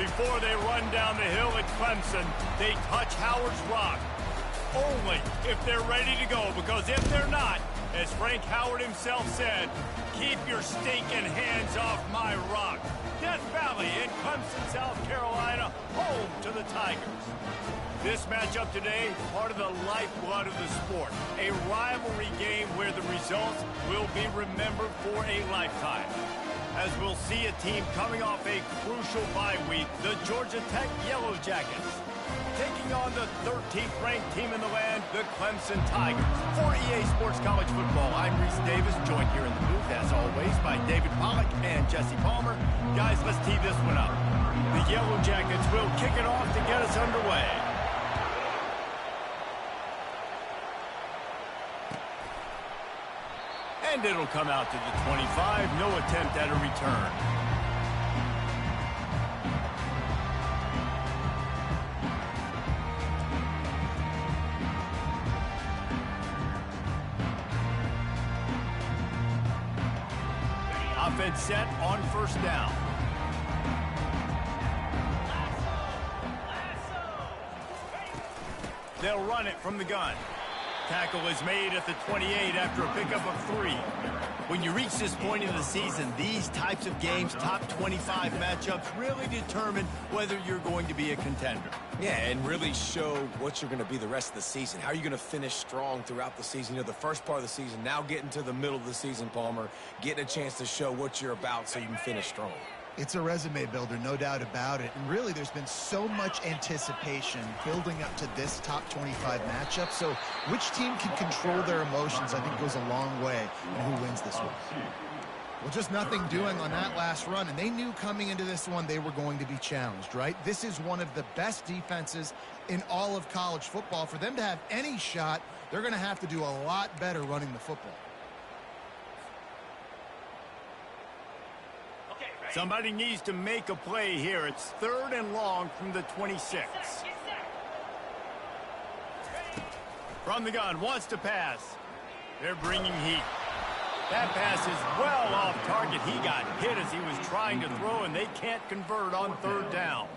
Before they run down the hill at Clemson, they touch Howard's rock. Only if they're ready to go, because if they're not, as Frank Howard himself said, keep your stinking hands off my rock. Death Valley in Clemson, South Carolina, home to the Tigers. This matchup today, part of the lifeblood of the sport. A rivalry game where the results will be remembered for a lifetime. As we'll see a team coming off a crucial bye week, the Georgia Tech Yellow Jackets, taking on the 13th ranked team in the land, the Clemson Tigers. For EA Sports College Football, I'm Reese Davis, joined here in the booth, as always, by David Pollack and Jesse Palmer. Guys, let's tee this one up. The Yellow Jackets will kick it off to get us underway. And it'll come out to the 25. No attempt at a return. Offense set on first down. They'll run it from the gun. Tackle is made at the 28 after a pickup of 3. When you reach this point in the season, these types of games, top 25 matchups, really determine whether you're going to be a contender. Yeah, and really show what you're going to be the rest of the season. How are you going to finish strong throughout the season? You know, the first part of the season, now getting to the middle of the season, Palmer, getting a chance to show what you're about so you can finish strong. It's a resume builder, no doubt about it. And really, there's been so much anticipation building up to this top 25 matchup. So which team can control their emotions, I think, goes a long way in who wins this one. Well, just nothing doing on that last run. And they knew coming into this one they were going to be challenged, right? This is one of the best defenses in all of college football. For them to have any shot, they're going to have to do a lot better running the football. Somebody needs to make a play here. It's 3rd and long from the 26. From the gun, wants to pass. They're bringing heat. That pass is well off target. He got hit as he was trying to throw, and they can't convert on 3rd down.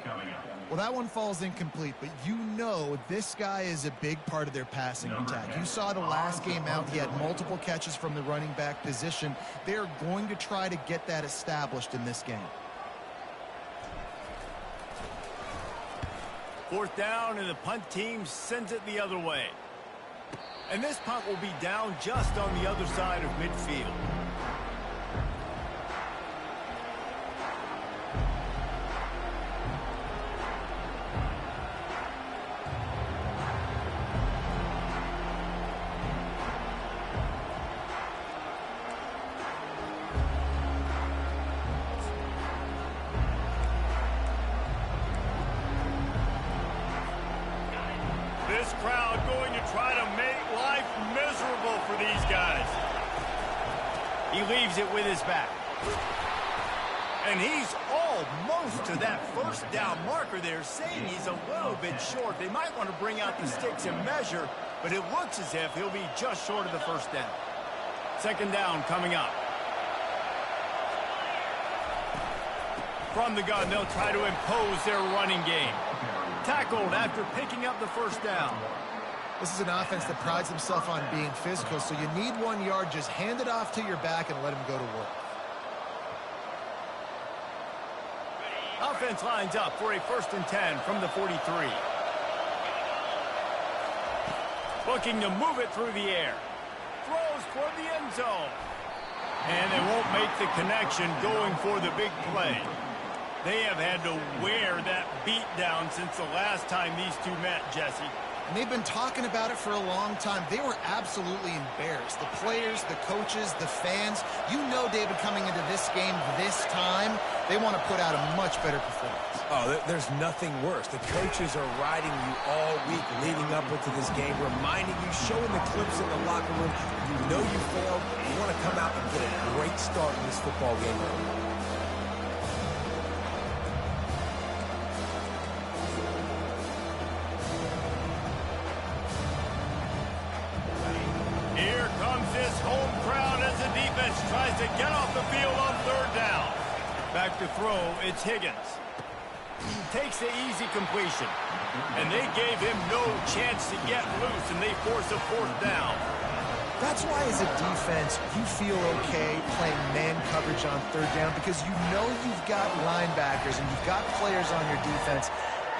Well, that one falls incomplete, but you know this guy is a big part of their passing attack. You saw the last game out. He had multiple catches from the running back position. They're going to try to get that established in this game. 4th down, and the punt team sends it the other way. And this punt will be down just on the other side of midfield. This crowd going to try to make life miserable for these guys. He leaves it with his back. And he's almost to that 1st down marker there, saying he's a little bit short. They might want to bring out the sticks and measure, but it looks as if he'll be just short of the 1st down. 2nd down coming up. From the gun, they'll try to impose their running game. Tackled after picking up the 1st down. This is an offense that prides themselves on being physical, so you need 1 yard. Just hand it off to your back and let him go to work. Offense lines up for a 1st and 10 from the 43. Looking to move it through the air. Throws for the end zone. And they won't make the connection going for the big play. They have had to wear that beat down since the last time these two met, Jesse. And they've been talking about it for a long time. They were absolutely embarrassed. The players, the coaches, the fans. You know, David, coming into this game this time, they want to put out a much better performance. Oh, there's nothing worse. The coaches are riding you all week leading up into this game, reminding you, showing the clips in the locker room. You know you failed. You want to come out and get a great start in this football game. Here comes this home crowd as the defense tries to get off the field on 3rd down. Back to throw, it's Higgins. takes the easy completion. And they gave him no chance to get loose, and they force a fourth down. That's why, as a defense, you feel okay playing man coverage on third down, because you know you've got linebackers and you've got players on your defense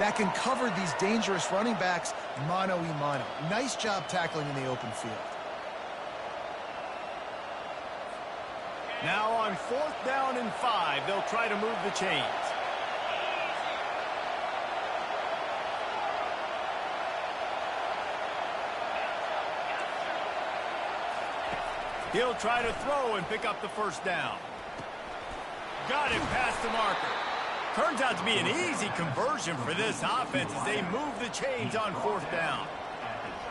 that can cover these dangerous running backs mano-a-mano. Nice job tackling in the open field. Now on 4th down and 5, they'll try to move the chains. He'll try to throw and pick up the first down. Got it past the marker. Turns out to be an easy conversion for this offense as they move the chains on 4th down.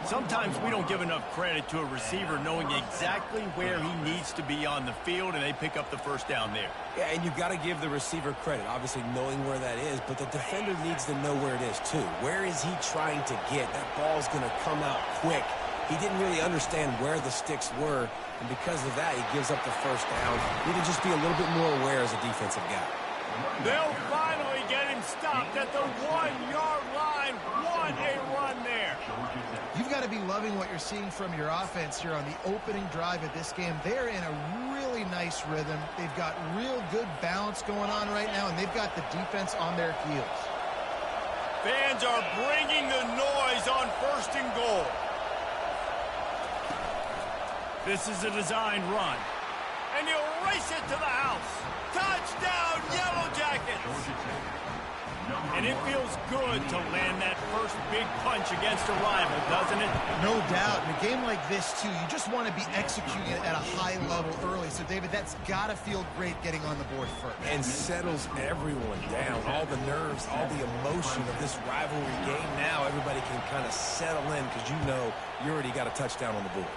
Sometimes we don't give enough credit to a receiver knowing exactly where he needs to be on the field, and they pick up the first down there. Yeah, and you've got to give the receiver credit, obviously knowing where that is, but the defender needs to know where it is too. Where is he trying to get? That ball's going to come out quick. He didn't really understand where the sticks were, and because of that, he gives up the first down. Need to just be a little bit more aware as a defensive guy. They'll finally get him stopped at the 1-yard line. What a run there. You've got to be loving what you're seeing from your offense here on the opening drive of this game. They're in a really nice rhythm. They've got real good balance going on right now, and they've got the defense on their heels. Fans are bringing the noise on 1st and goal. This is a designed run. And he'll race it to the house. Touchdown, Yellow Jackets! And it feels good to land that first big punch against a rival, doesn't it? No doubt. In a game like this, too, you just want to be executing it at a high level early. So, David, that's got to feel great getting on the board first. And settles everyone down. All the nerves, all the emotion of this rivalry game. Now everybody can kind of settle in because you know you already got a touchdown on the board.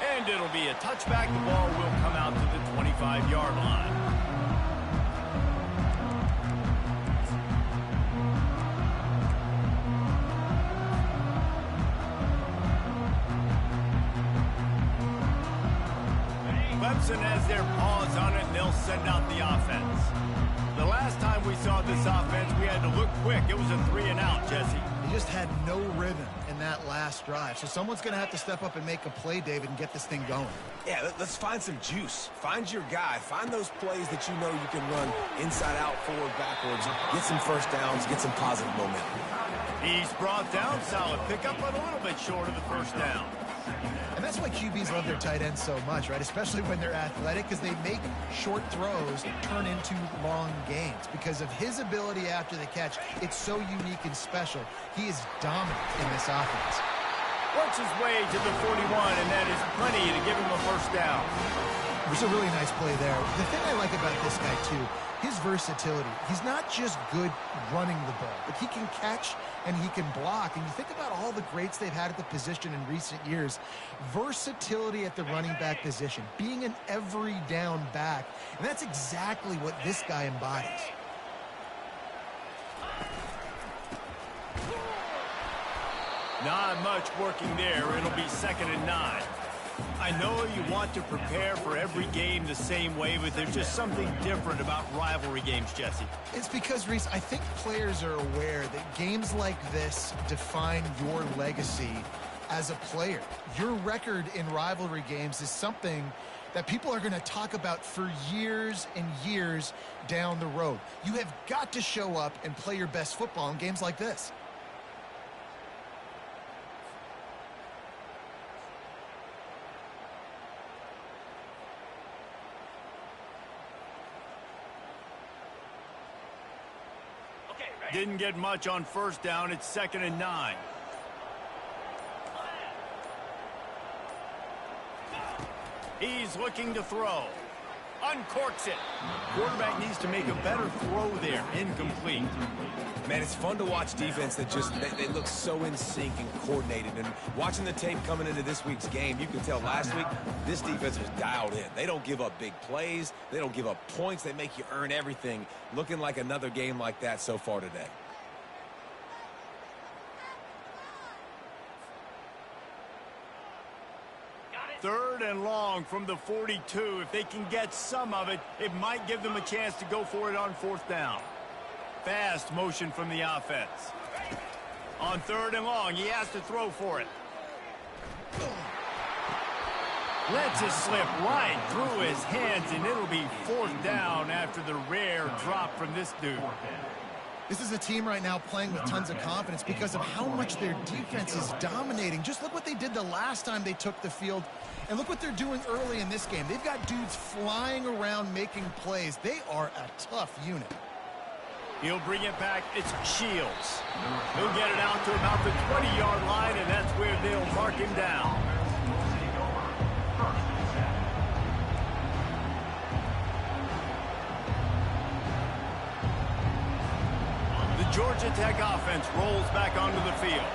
And it'll be a touchback. The ball will come out to the 25-yard line. Clemson has their paws on it, and they'll send out the offense. The last time we saw this offense, we had to look quick. It was a 3-and-out, Jesse. They just had no rhythm in that last drive. So someone's going to have to step up and make a play, David, and get this thing going. Yeah, let's find some juice. Find your guy. Find those plays that you know you can run inside out, forward, backwards. Get some first downs. Get some positive momentum. He's brought down. Solid pickup, but a little bit short of the first down. And that's why QBs love their tight ends so much, right? Especially when they're athletic, because they make short throws turn into long gains. Because of his ability after the catch, it's so unique and special. He is dominant in this offense. Works his way to the 41, and that is plenty to give him a first down. It was a really nice play there. The thing I like about this guy, too, his versatility. He's not just good running the ball, but he can catch and he can block. And you think about all the greats they've had at the position in recent years. Versatility at the running back position, being an every down back. And that's exactly what this guy embodies. Not much working there. It'll be 2nd and 9. I know you want to prepare for every game the same way, but there's just something different about rivalry games, Jesse. It's because, Reese, I think players are aware that games like this define your legacy as a player. Your record in rivalry games is something that people are going to talk about for years and years down the road. You have got to show up and play your best football in games like this. Didn't get much on first down. It's 2nd and 9. He's looking to throw. Uncorks it. Quarterback needs to make a better throw there. Incomplete. Man, it's fun to watch defense that just, they look so in sync and coordinated. And watching the tape coming into this week's game, you can tell last week, this defense was dialed in. They don't give up big plays. They don't give up points. They make you earn everything. Looking like another game like that so far today. 3rd and long from the 42. If they can get some of it, it might give them a chance to go for it on 4th down. Fast motion from the offense. On 3rd and long, he has to throw for it. Lets it slip right through his hands, and it'll be 4th down after the rare drop from this dude. This is a team right now playing with tons of confidence because of how much their defense is dominating. Just look what they did the last time they took the field, and look what they're doing early in this game. They've got dudes flying around making plays. They are a tough unit. He'll bring it back. It's Shields. He'll get it out to about the 20-yard line, and that's where they'll mark him down. Georgia Tech offense rolls back onto the field.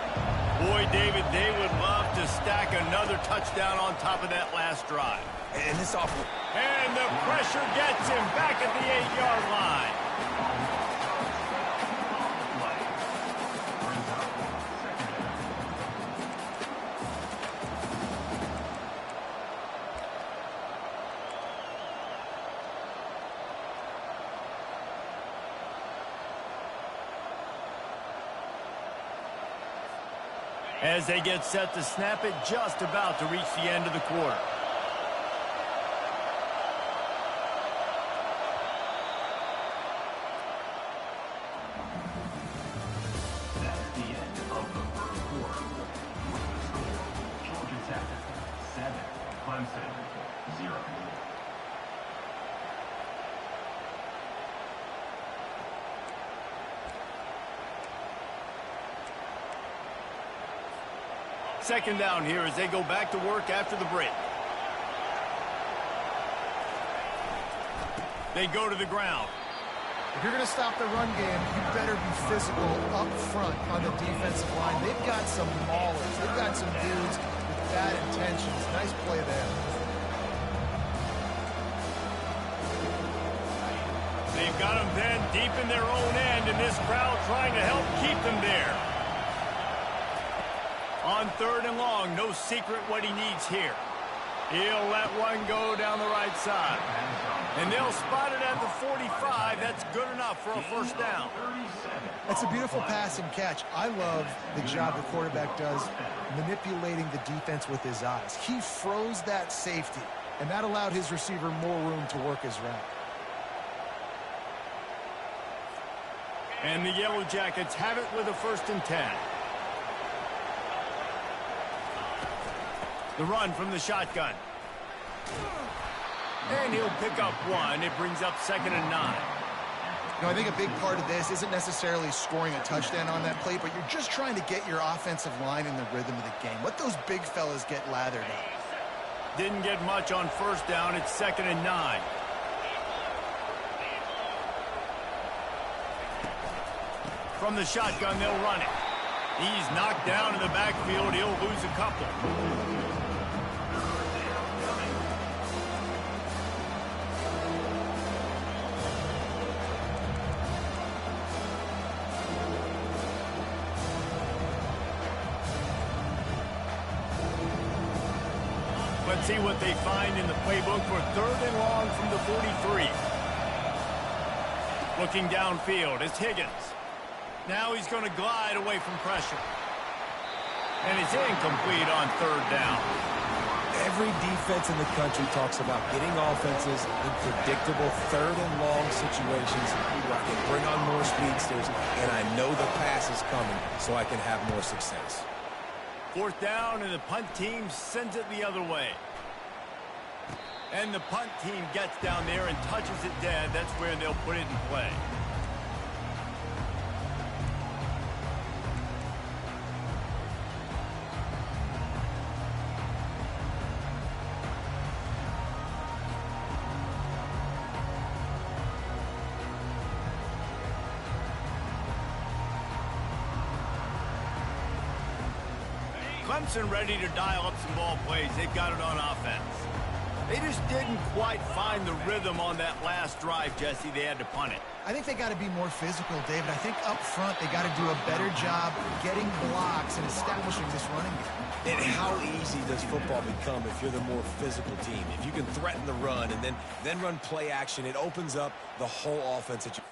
Boy, David, they would love to stack another touchdown on top of that last drive. And this offense. And the pressure gets him back at the 8-yard line. As they get set to snap it, just about to reach the end of the quarter. That's the end of the 1st quarter. Georgia Tech 7, Clemson 0. Second down here as they go back to work after the break. They go to the ground. If you're going to stop the run game, you better be physical up front on the defensive line. They've got some maulers. They've got some dudes with bad intentions. Nice play there. They've got them then deep in their own end, and this crowd trying to help keep them there. On 3rd and long, no secret what he needs here. He'll let one go down the right side. And they'll spot it at the 45. That's good enough for a 1st down. That's a beautiful pass and catch. I love the job the quarterback does manipulating the defense with his eyes. He froze that safety, and that allowed his receiver more room to work his route. And the Yellow Jackets have it with a 1st and 10. The run from the shotgun. And he'll pick up one. It brings up 2nd and 9. You know, I think a big part of this isn't necessarily scoring a touchdown on that play, but you're just trying to get your offensive line in the rhythm of the game. Let those big fellas get lathered up. Didn't get much on 1st down. It's 2nd and 9. From the shotgun, they'll run it. He's knocked down in the backfield. He'll lose a couple. Let's see what they find in the playbook for 3rd and long from the 43. Looking downfield, it's Higgins. Now he's going to glide away from pressure. And it's incomplete on 3rd down. Every defense in the country talks about getting offenses in predictable 3rd and long situations where I can bring on more speedsters, and I know the pass is coming, so I can have more success. 4th down, and the punt team sends it the other way. And the punt team gets down there and touches it dead. That's where they'll put it in play. Clemson ready to dial up some ball plays. They've got it on offense. They just didn't quite find the rhythm on that last drive, Jesse. They had to punt it. I think they got to be more physical, David. I think up front they got to do a better job getting blocks and establishing this running game. And how easy does football become if you're the more physical team? If you can threaten the run and then run play action, it opens up the whole offense that you...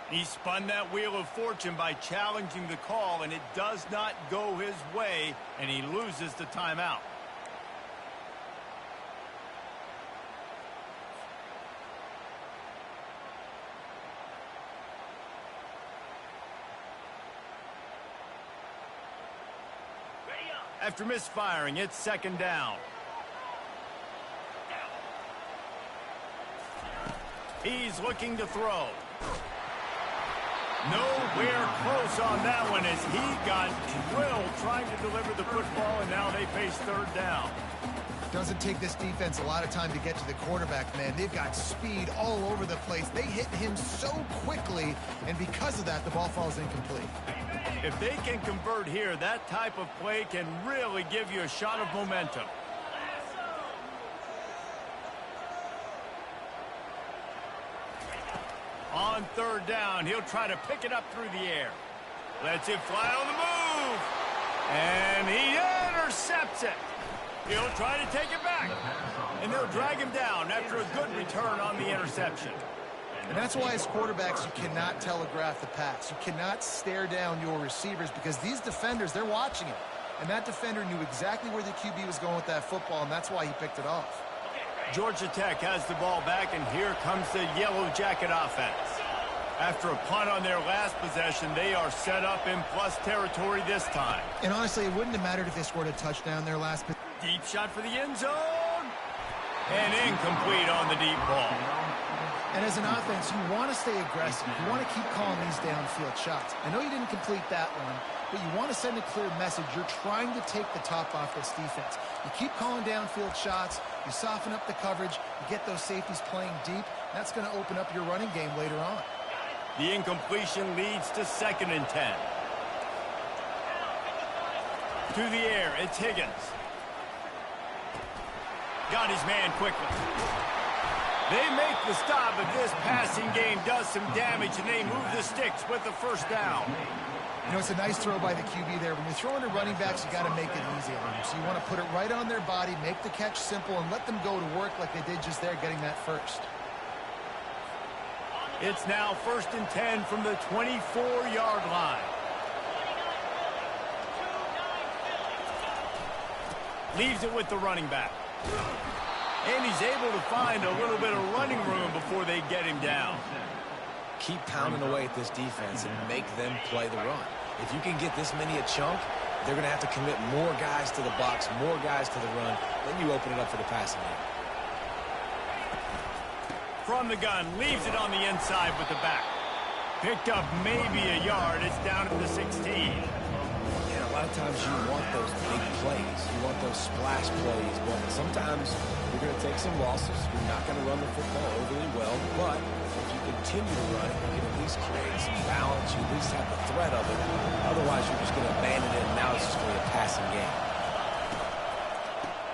He spun that wheel of fortune by challenging the call, and it does not go his way, and he loses the timeout. After misfiring, it's second down. He's looking to throw. Nowhere close on that one as he got drilled trying to deliver the football, and now they face third down. Doesn't take this defense a lot of time to get to the quarterback, man. They've got speed all over the place. They hit him so quickly, and because of that, the ball falls incomplete. If they can convert here, that type of play can really give you a shot of momentum. On third down, he'll try to pick it up through the air. Lets it fly on the move. And he intercepts it. He'll try to take it back. And they'll drag him down after a good return on the interception. And that's why as quarterbacks, you cannot telegraph the pass. You cannot stare down your receivers because these defenders, they're watching it. And that defender knew exactly where the QB was going with that football, and that's why he picked it off. Georgia Tech has the ball back, and here comes the Yellow Jacket offense. After a punt on their last possession, they are set up in plus territory this time. And honestly, it wouldn't have mattered if they scored a touchdown their last possession. Deep shot for the end zone. And incomplete on the deep ball. And as an offense, you want to stay aggressive. You want to keep calling these downfield shots. I know you didn't complete that one, but you want to send a clear message. You're trying to take the top off this defense. You keep calling downfield shots. You soften up the coverage. You get those safeties playing deep. That's going to open up your running game later on. The incompletion leads to 2nd and 10. To the air, it's Higgins. Got his man quickly. They make the stop, but this passing game does some damage, and they move the sticks with the first down. You know, it's a nice throw by the QB there. When you're throwing to running backs, you got to make it easy on them. So you want to put it right on their body, make the catch simple, and let them go to work like they did just there, getting that first. It's now 1st and 10 from the 24-yard line. Leaves it with the running back. And he's able to find a little bit of running room before they get him down. Keep pounding away at this defense and make them play the run. If you can get this many a chunk, they're going to have to commit more guys to the box, more guys to the run. Then you open it up for the passing game. From the gun, leaves it on the inside with the back. Picked up maybe a yard. It's down at the 16. Yeah, a lot of times you want those big plays. You want those splash plays, but sometimes you're going to take some losses. You're not going to run the football overly well, but if you continue to run it, you can at least create some balance. You at least have the threat of it. Otherwise, you're just going to abandon it, and now it's just going to be a passing game.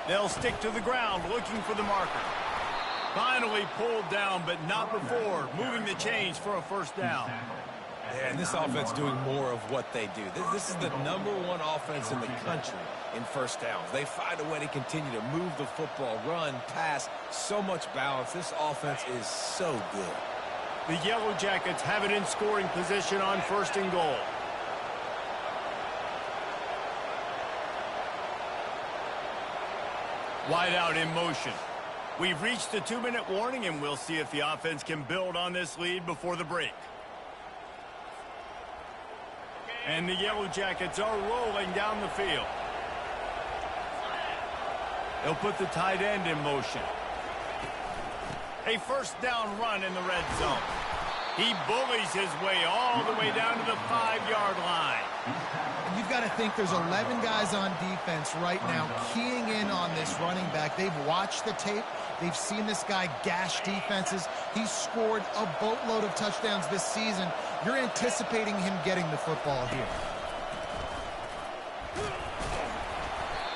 They'll stick to the ground looking for the marker. Finally pulled down, but not before moving the chains for a first down. Yeah, and this offense doing more of what they do. This is the #1 offense in the country in first downs. They find a way to continue to move the football, run, pass, so much balance. This offense is so good. The Yellow Jackets have it in scoring position on 1st and goal. Wide out in motion. We've reached the 2-minute warning, and we'll see if the offense can build on this lead before the break. And the Yellow Jackets are rolling down the field. They'll put the tight end in motion. A first down run in the red zone. He bullies his way all the way down to the 5-yard line. And you've you've got to think there's 11 guys on defense right now keying in on this running back. They've watched the tape. They've seen this guy gash defenses. He's scored a boatload of touchdowns this season. You're anticipating him getting the football here.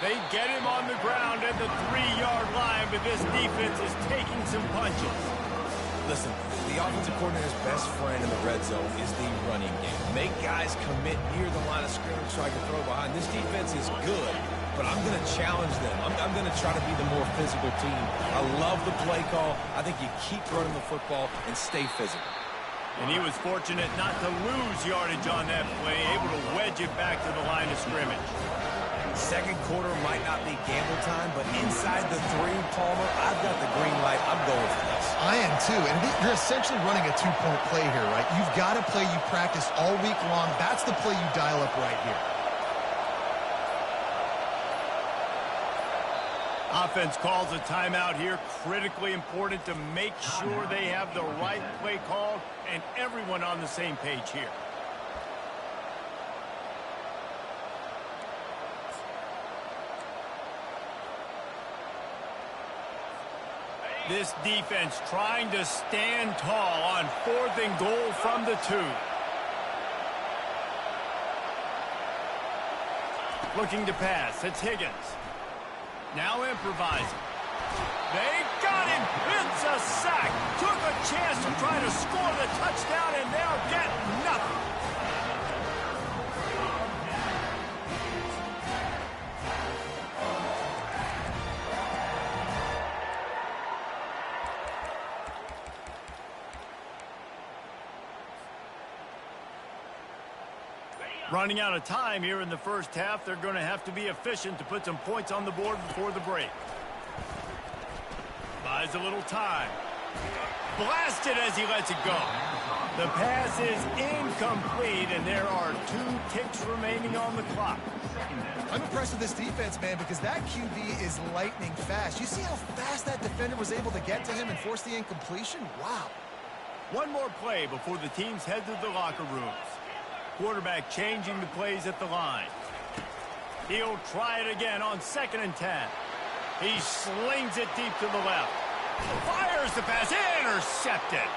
They get him on the ground at the 3-yard line, but this defense is taking some punches. Listen, the offensive coordinator's best friend in the red zone is the running game. Make guys commit near the line of scrimmage so I can throw behind. This defense is good, but I'm going to challenge them. I'm going to try to be the more physical team. I love the play call. I think you keep running the football and stay physical. And he was fortunate not to lose yardage on that play, able to wedge it back to the line of scrimmage. Second quarter might not be gamble time, but inside the 3, Palmer, I've got the green light. I'm going for this. I am too, and you're essentially running a 2-point play here, right? You've got a play you practice all week long. That's the play you dial up right here. Offense calls a timeout here. Critically important to make sure they have the right play called and everyone on the same page here. This defense trying to stand tall on 4th and goal from the 2. Looking to pass. It's Higgins. Now improvising. They got him. It's a sack. Took a chance to try to score the touchdown, and they'll get nothing. Running out of time here in the first half. They're going to have to be efficient to put some points on the board before the break. Buys a little time. Blasted as he lets it go. The pass is incomplete, and there are 2 ticks remaining on the clock. I'm impressed with this defense, man, because that QB is lightning fast. You see how fast that defender was able to get to him and force the incompletion? Wow. One more play before the teams head to the locker rooms. Quarterback changing the plays at the line. He'll try it again on 2nd and 10. He slings it deep to the left. Fires the pass. Intercepted.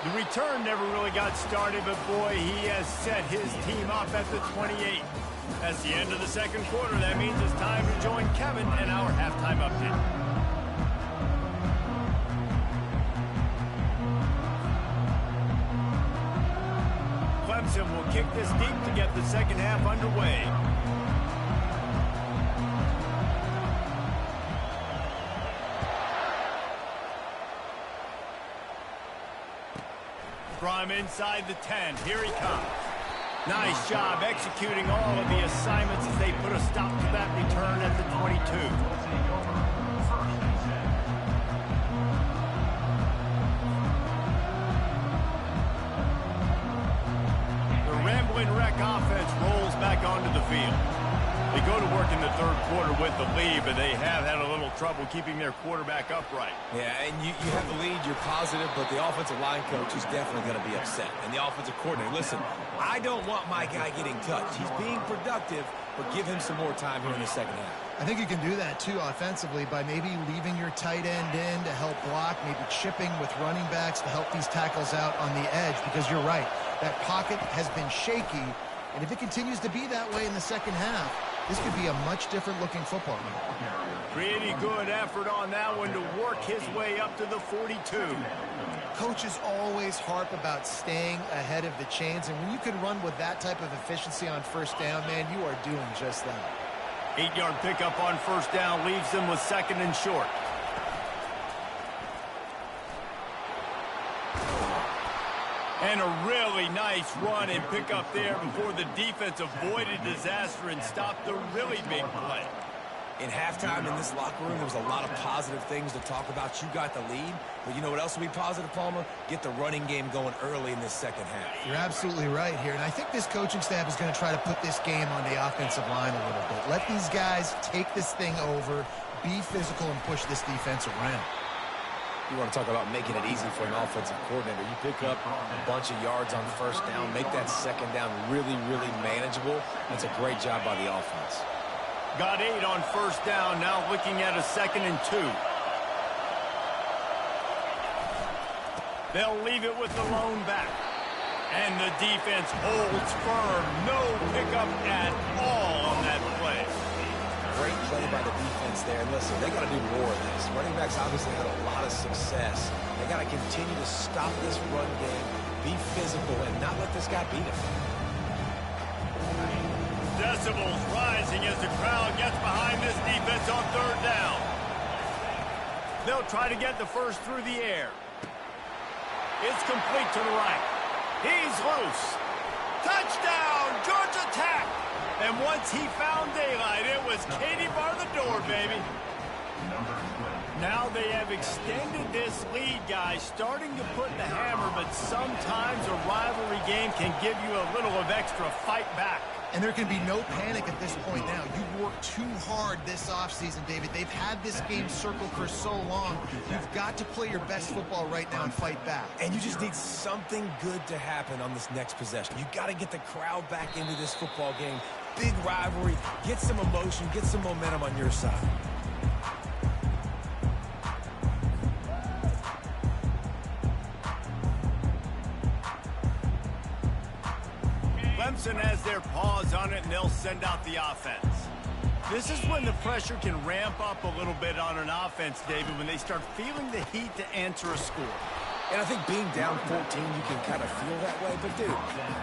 The return never really got started, but boy, he has set his team up at the 28. That's the end of the second quarter. That means it's time to join Kevin in our halftime update. Clemson will kick this deep to get the second half underway. From inside the 10, here he comes. Nice job executing all of the assignments as they put a stop to that return at the 22. Rambling Wreck offense rolls back onto the field. They go to work in the third quarter with the lead, but they have had a little trouble keeping their quarterback upright. Yeah, and you have the lead, you're positive, but the offensive line coach is definitely going to be upset. And the offensive coordinator, listen, I don't want my guy getting touched. He's being productive, but give him some more time here in the second half. I think you can do that, too, offensively, by maybe leaving your tight end in to help block, maybe chipping with running backs to help these tackles out on the edge, because you're right. That pocket has been shaky, and if it continues to be that way in the second half, this could be a much different looking football game. Pretty good effort on that one to work his way up to the 42. Coaches always harp about staying ahead of the chains, and when you can run with that type of efficiency on first down, man, you are doing just that. 8-yard pickup on first down leaves them with 2nd and short. And a really nice run and pickup there before the defense avoided disaster and stopped the really big play. In halftime in this locker room, there was a lot of positive things to talk about. You got the lead, but you know what else will be positive, Palmer? Get the running game going early in this second half. You're absolutely right here, and I think this coaching staff is going to try to put this game on the offensive line a little bit. Let these guys take this thing over, be physical, and push this defense around. You want to talk about making it easy for an offensive coordinator. You pick up a bunch of yards on first down, make that second down really, really manageable. That's a great job by the offense. Got 8 on first down, now looking at a 2nd and 2. They'll leave it with the lone back. And the defense holds firm. No pickup at all on that play. Great play by the defense there. And listen, they got to do more of this. Running backs obviously had a lot of success. They got to continue to stop this run game, be physical, and not let this guy beat him. Decibels rising as the crowd gets behind this defense on 3rd down. They'll try to get the first through the air. It's complete to the right. He's loose. Touchdown, Georgia Tech. And once he found daylight, it was Katie bar the door, baby. Now they have extended this lead, guys, starting to put the hammer, but sometimes a rivalry game can give you a little of extra fight back. And there can be no panic at this point now. You've worked too hard this offseason, David. They've had this game circled for so long. You've got to play your best football right now and fight back. And you just need something good to happen on this next possession. You got to get the crowd back into this football game. Big rivalry. Get some emotion. Get some momentum on your side. Clemson has their paws on it, and they'll send out the offense. This is when the pressure can ramp up a little bit on an offense, David, when they start feeling the heat to answer a score. And I think being down 14, you can kind of feel that way. But, dude,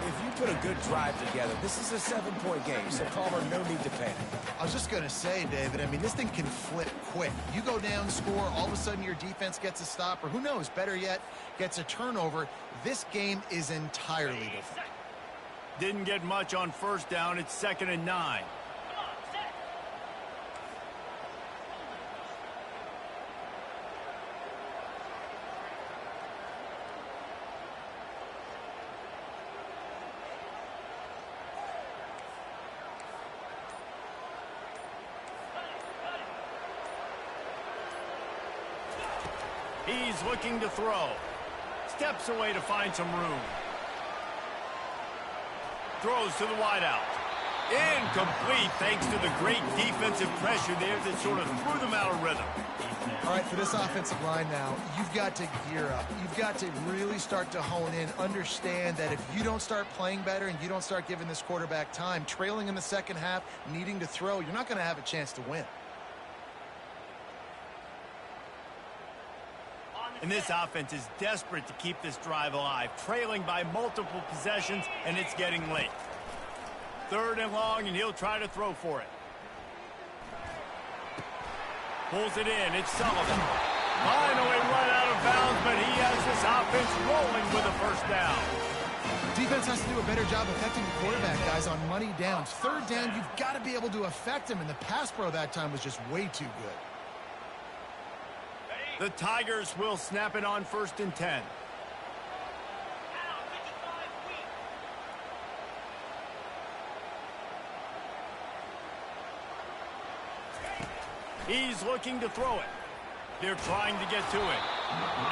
if you put a good drive together, this is a 7-point game. So, Palmer, no need to panic. I was just going to say, David, I mean, this thing can flip quick. You go down, score, all of a sudden your defense gets a stop, or who knows, better yet, gets a turnover. This game is entirely different. Didn't get much on first down. It's 2nd and 9. He's looking to throw. Steps away to find some room. Throws to the wideout. Incomplete thanks to the great defensive pressure there that sort of threw them out of rhythm. All right, for this offensive line now, you've got to gear up. You've got to really start to hone in, understand that if you don't start playing better and you don't start giving this quarterback time, trailing in the second half, needing to throw, you're not going to have a chance to win. And this offense is desperate to keep this drive alive, trailing by multiple possessions, and it's getting late. 3rd and long, and he'll try to throw for it. Pulls it in. It's Sullivan. Finally run out of bounds, but he has this offense rolling with a first down. Defense has to do a better job affecting the quarterback, guys, on money downs. 3rd down, you've got to be able to affect him, and the pass pro that time was just way too good. The Tigers will snap it on 1st and 10. He's looking to throw it. They're trying to get to it.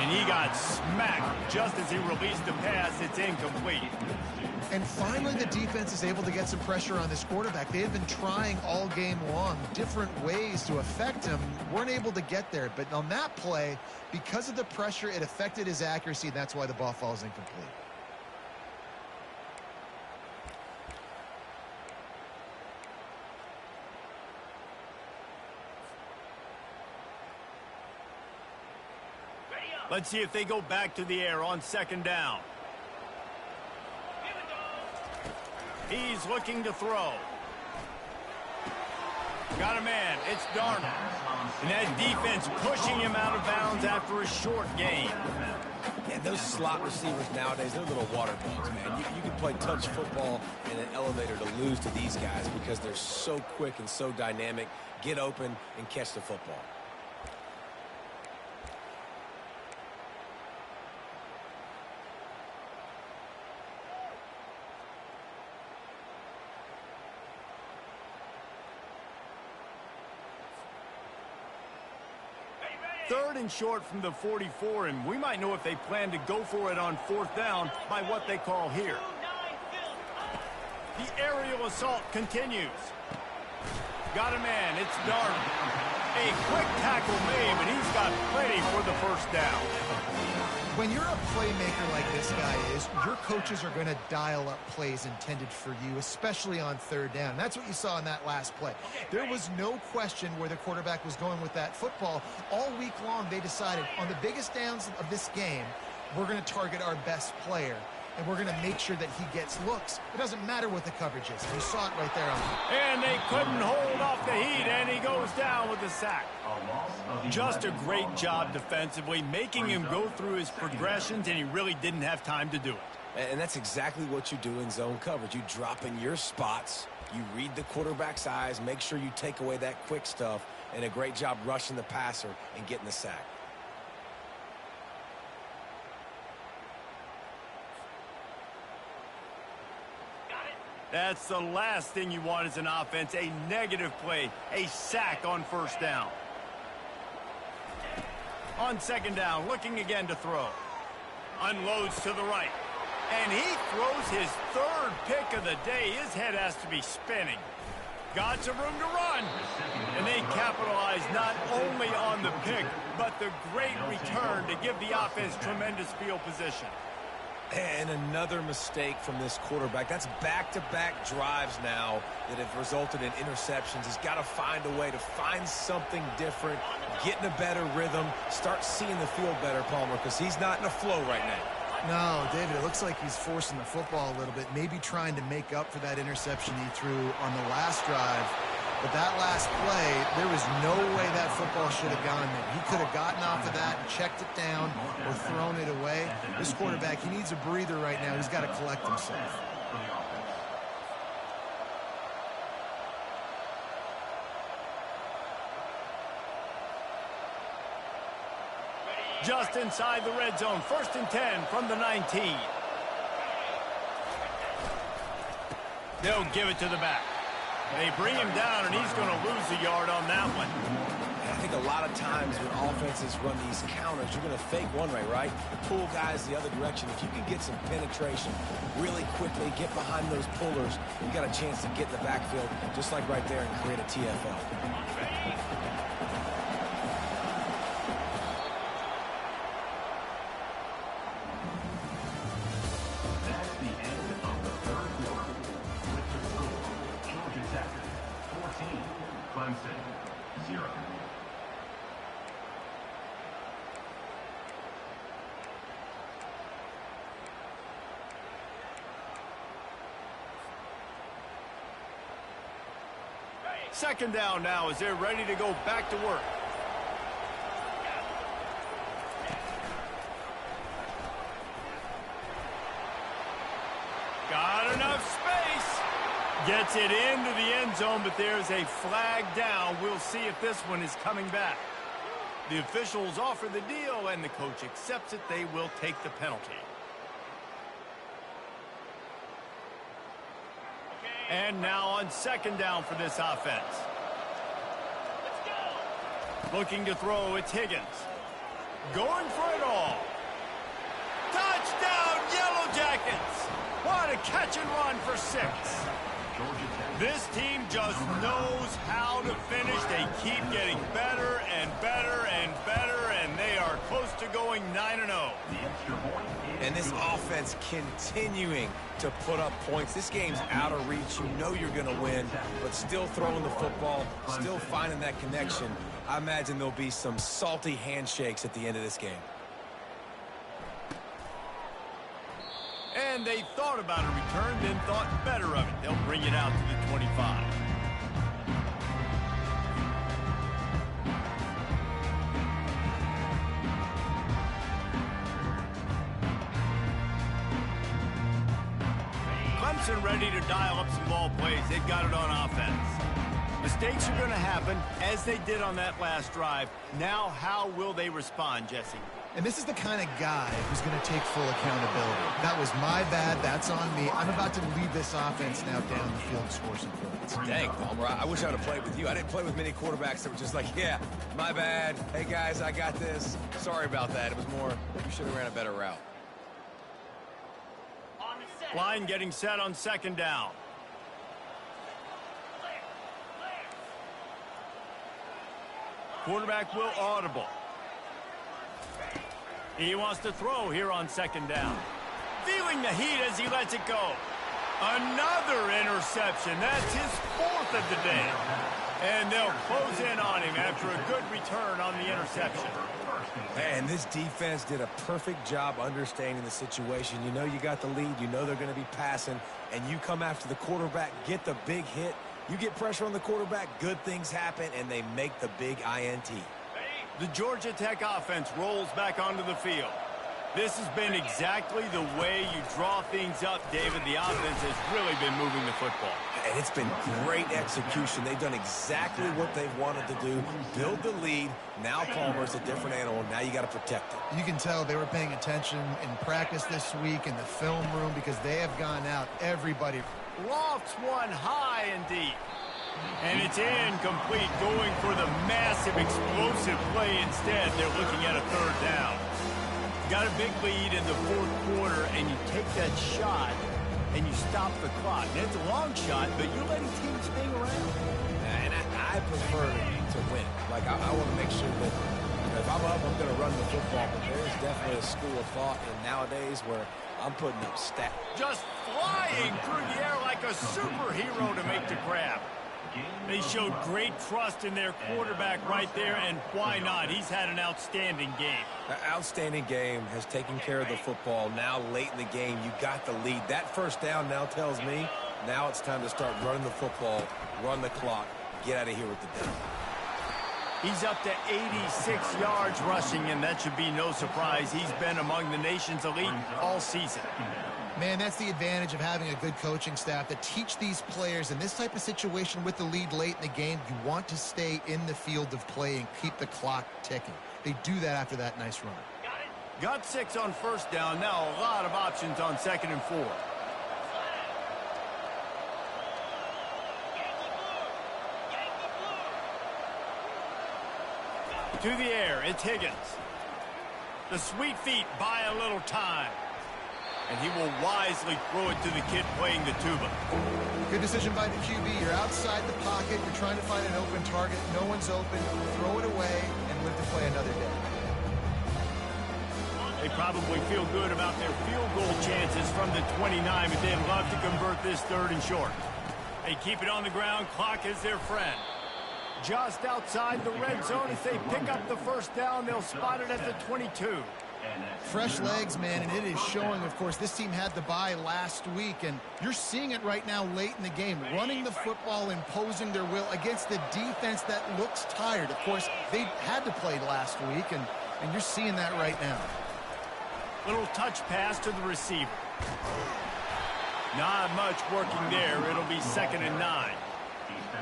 And he got smacked just as he released the pass. It's incomplete. And finally, the defense is able to get some pressure on this quarterback. They have been trying all game long different ways to affect him. Weren't able to get there. But on that play, because of the pressure, it affected his accuracy. And that's why the ball falls incomplete. Let's see if they go back to the air on 2nd down. He's looking to throw. Got a man. It's Darnold. And that defense pushing him out of bounds after a short gain. And those slot receivers nowadays, they're little water bugs, man. You can play touch football in an elevator to lose to these guys because they're so quick and so dynamic. Get open and catch the football. 3rd and short from the 44, and we might know if they plan to go for it on 4th down by what they call here. The aerial assault continues. Got a man. It's Darnold. A quick tackle made, but he's got plenty for the 1st down. When you're a playmaker like this guy is, your coaches are going to dial up plays intended for you, especially on 3rd down. That's what you saw in that last play. There was no question where the quarterback was going with that football. All week long, they decided on the biggest downs of this game, we're going to target our best player, and we're going to make sure that he gets looks. It doesn't matter what the coverage is. You saw it right there. And they couldn't hold off the heat, and he goes down with the sack. Just a great job defensively, making him go through his progressions, and he really didn't have time to do it. And that's exactly what you do in zone coverage. You drop in your spots, you read the quarterback's eyes, make sure you take away that quick stuff, and a great job rushing the passer and getting the sack. That's the last thing you want as an offense, a negative play, a sack on 1st down. On 2nd down, looking again to throw. Unloads to the right. And he throws his 3rd pick of the day. His head has to be spinning. Got some room to run. And they capitalize not only on the pick, but the great return to give the offense tremendous field position. And another mistake from this quarterback. That's back-to-back drives now that have resulted in interceptions. He's got to find a way to find something different, get in a better rhythm, start seeing the field better, Palmer, because he's not in a flow right now. No, David, it looks like he's forcing the football a little bit, maybe trying to make up for that interception he threw on the last drive. But that last play, there was no way that football should have gone there. He could have gotten off of that and checked it down or thrown it away. This quarterback, he needs a breather right now. He's got to collect himself. Just inside the red zone, 1st and 10 from the 19. They'll give it to the back. They bring him down, and he's going to lose a yard on that one. I think a lot of times when offenses run these counters, you're going to fake one way, right? Pull guys the other direction. If you can get some penetration really quickly, get behind those pullers, you got a chance to get in the backfield, just like right there, and create a TFL. Clemson, 0. Second down now as they're ready to go back to work. Got enough space. Gets it into the end zone, but there's a flag down. We'll see if this one is coming back. The officials offer the deal, and the coach accepts it. They will take the penalty. And now on 2nd down for this offense. Looking to throw, it's Higgins. Going for it all. Touchdown, Yellow Jackets! What a catch and run for 6. This team just knows how to finish. They keep getting better and better and better, and they are close to going 9-0. And this offense continuing to put up points. This game's out of reach. You know you're going to win, but still throwing the football, still finding that connection. I imagine there'll be some salty handshakes at the end of this game. And they thought about a return, then thought better of it. They'll bring it out to the 25. Clemson ready to dial up some ball plays. They've got it on offense. Mistakes are going to happen, as they did on that last drive. Now, how will they respond, Jesse? And this is the kind of guy who's going to take full accountability. That was my bad. That's on me. I'm about to lead this offense now down the field and score some points. Dang, Palmer, I wish I would have played with you. I didn't play with many quarterbacks that were just like, yeah, my bad. Hey, guys, I got this. Sorry about that. It was more, you should have ran a better route. Line getting set on second down. Quarterback will audible. He wants to throw here on second down. Feeling the heat as he lets it go. Another interception. That's his fourth of the day. And they'll close in on him after a good return on the interception. And this defense did a perfect job understanding the situation. You know you got the lead. You know they're going to be passing. And you come after the quarterback, get the big hit. You get pressure on the quarterback, good things happen, and they make the big INT. The Georgia Tech offense rolls back onto the field. This has been exactly the way you draw things up, David. The offense has really been moving the football. And it's been great execution. They've done exactly what they've wanted to do. Build the lead. Now Palmer's a different animal. Now you got to protect it. You can tell they were paying attention in practice this week in the film room because they have gone out. Everybody Lofts one high and deep. And it's incomplete, going for the massive explosive play instead. They're looking at a third down. Got a big lead in the fourth quarter, and you take that shot, and you stop the clock. And it's a long shot, but you're letting teams hang around. And I prefer to win. Like, I want to make sure that if I'm up, I'm going to run the football. But there's definitely a school of thought in nowadays where I'm putting up stats. Just flying through the air like a superhero to make the grab. They showed great trust in their quarterback right there, and why not? He's had an outstanding game. An outstanding game, has taken care of the football. Now late in the game, you got the lead. That first down now tells me now it's time to start running the football, run the clock, get out of here with the down. He's up to 86 yards rushing, and that should be no surprise. He's been among the nation's elite all season. Man, that's the advantage of having a good coaching staff to teach these players in this type of situation with the lead late in the game. You want to stay in the field of play and keep the clock ticking. They do that after that nice run. Got 6 on first down. Now a lot of options on second and 4. To the air, it's Higgins. The sweet feet buy a little time. And he will wisely throw it to the kid playing the tuba. Good decision by the QB. You're outside the pocket. You're trying to find an open target. No one's open. Throw it away and live to play another day. They probably feel good about their field goal chances from the 29, but they'd love to convert this third and short. They keep it on the ground. Clock is their friend. Just outside the red zone. If they pick up the first down, they'll spot it at the 22. Fresh legs, man, and it is showing. Of course, this team had the bye last week, and you're seeing it right now late in the game. Running the football, imposing their will against the defense that looks tired. Of course, they had to play last week, and you're seeing that right now. Little touch pass to the receiver. Not much working there. It'll be 2nd and 9.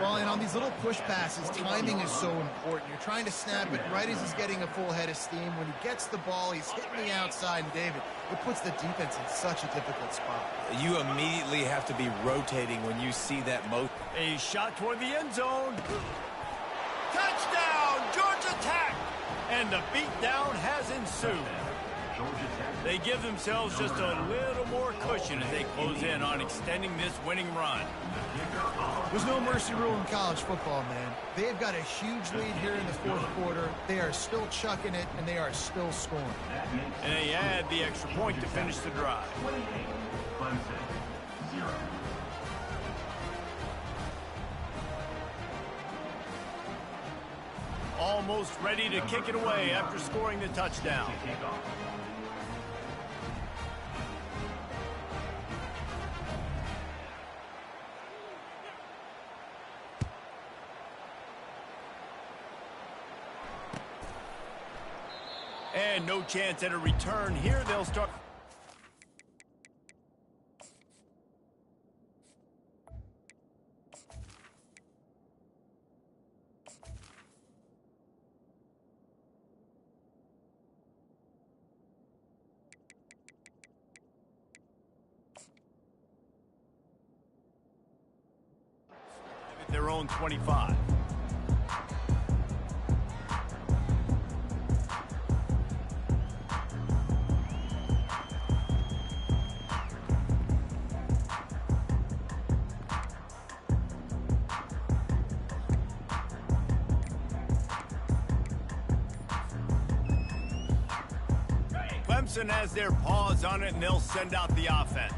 Well, and on these little push passes, timing is so important. You're trying to snap it right as he's getting a full head of steam. When he gets the ball, he's hitting the outside, and David, it puts the defense in such a difficult spot. You immediately have to be rotating when you see that motion. A shot toward the end zone. Touchdown, Georgia Tech! And the beatdown has ensued. They give themselves just a little more cushion as they close in on extending this winning run. There's no mercy rule in college football, man. They've got a huge lead here in the fourth quarter. They are still chucking it, and they are still scoring. And they add the extra point to finish the drive. 28, Clemson, 0. Almost ready to kick it away after scoring the touchdown. And no chance at a return here. They'll start. own 25. Clemson has their paws on it, and they'll send out the offense.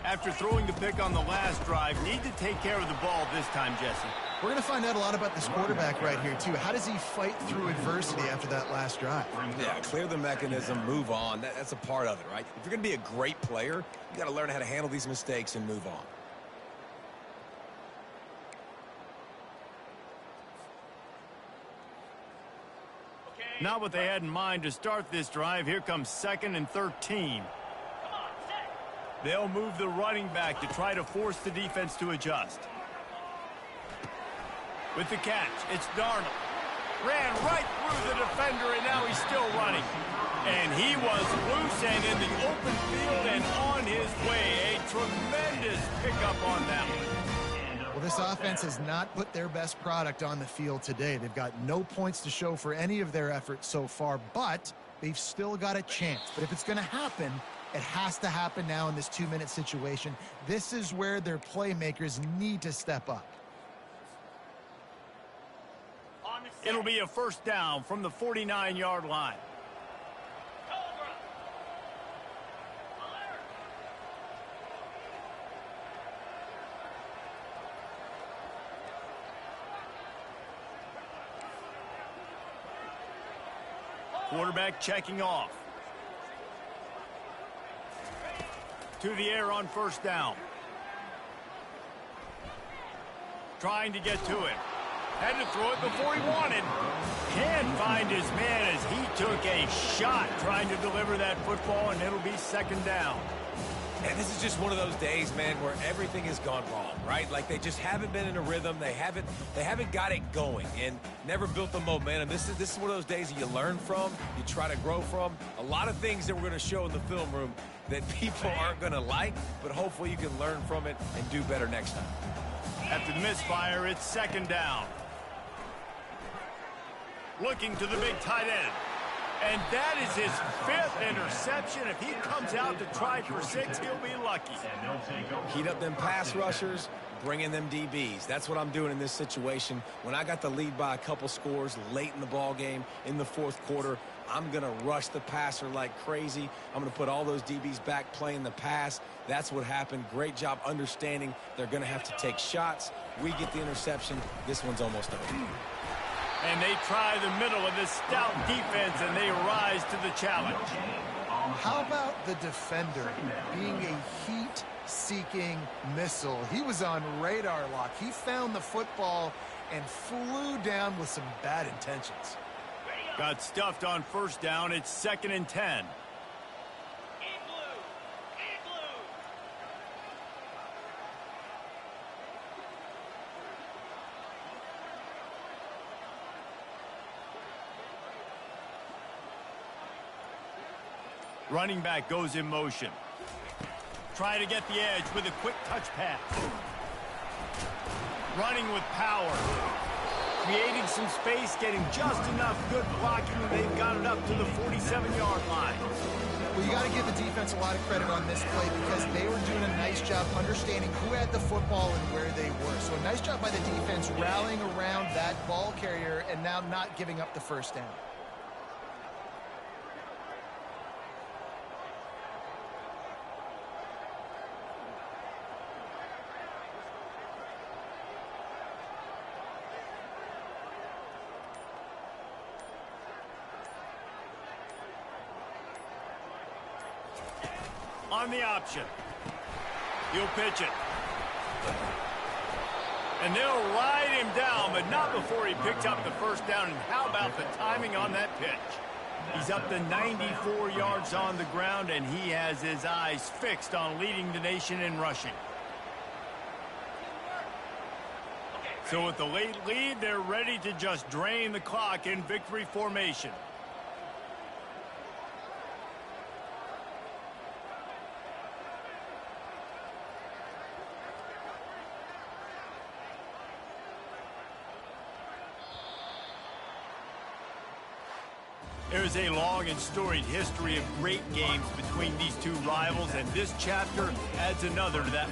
After throwing the pick on the last drive, need to take care of the ball this time, Jesse. We're going to find out a lot about this quarterback right here, too. How does he fight through adversity after that last drive? Yeah, clear the mechanism, move on. That's a part of it, right? If you're going to be a great player, you got to learn how to handle these mistakes and move on. Not what they had in mind to start this drive. Here comes 2nd and 13. They'll move the running back to try to force the defense to adjust. With the catch, it's Darnold. Ran right through the defender, and now he's still running. And he was loose and in the open field and on his way. A tremendous pickup on that one. Well, this offense has not put their best product on the field today. They've got no points to show for any of their efforts so far, but they've still got a chance. But if it's going to happen, it has to happen now in this 2-minute situation. This is where their playmakers need to step up. It'll be a first down from the 49-yard line. Quarterback checking off. To the air on first down. Trying to get to it. Had to throw it before he wanted. Can't find his man as he took a shot trying to deliver that football, and it'll be 2nd down. And this is just one of those days, man, where everything has gone wrong, right? Like they just haven't been in a rhythm. They haven't got it going and never built the momentum. This is one of those days that you learn from, you try to grow from. A lot of things that we're going to show in the film room that people aren't going to like, but hopefully you can learn from it and do better next time. After the misfire, it's 2nd down. Looking to the big tight end. And that is his 5th interception. If he comes out to try for 6, he'll be lucky. Heat up them pass rushers, bring in them DBs. That's what I'm doing in this situation. When I got the lead by a couple scores late in the ball game in the 4th quarter, I'm going to rush the passer like crazy. I'm going to put all those DBs back playing the pass. That's what happened. Great job understanding they're going to have to take shots. We get the interception. This one's almost over. And they try the middle of this stout defense, and they rise to the challenge. How about the defender being a heat-seeking missile? He was on radar lock. He found the football and flew down with some bad intentions. Got stuffed on first down. It's 2nd and 10. Running back goes in motion. Try to get the edge with a quick touch pass. Running with power. Creating some space, getting just enough good blocking, and they've got it up to the 47-yard line. Well, you got to give the defense a lot of credit on this play because they were doing a nice job understanding who had the football and where they were. So a nice job by the defense rallying around that ball carrier and now not giving up the first down. On the option. He'll pitch it. And they'll ride him down, but not before he picks up the first down. And how about the timing on that pitch? He's up to 94 yards on the ground, and he has his eyes fixed on leading the nation in rushing. So with the late lead, they're ready to just drain the clock in victory formation. There is a long and storied history of great games between these two rivals, and this chapter adds another to that.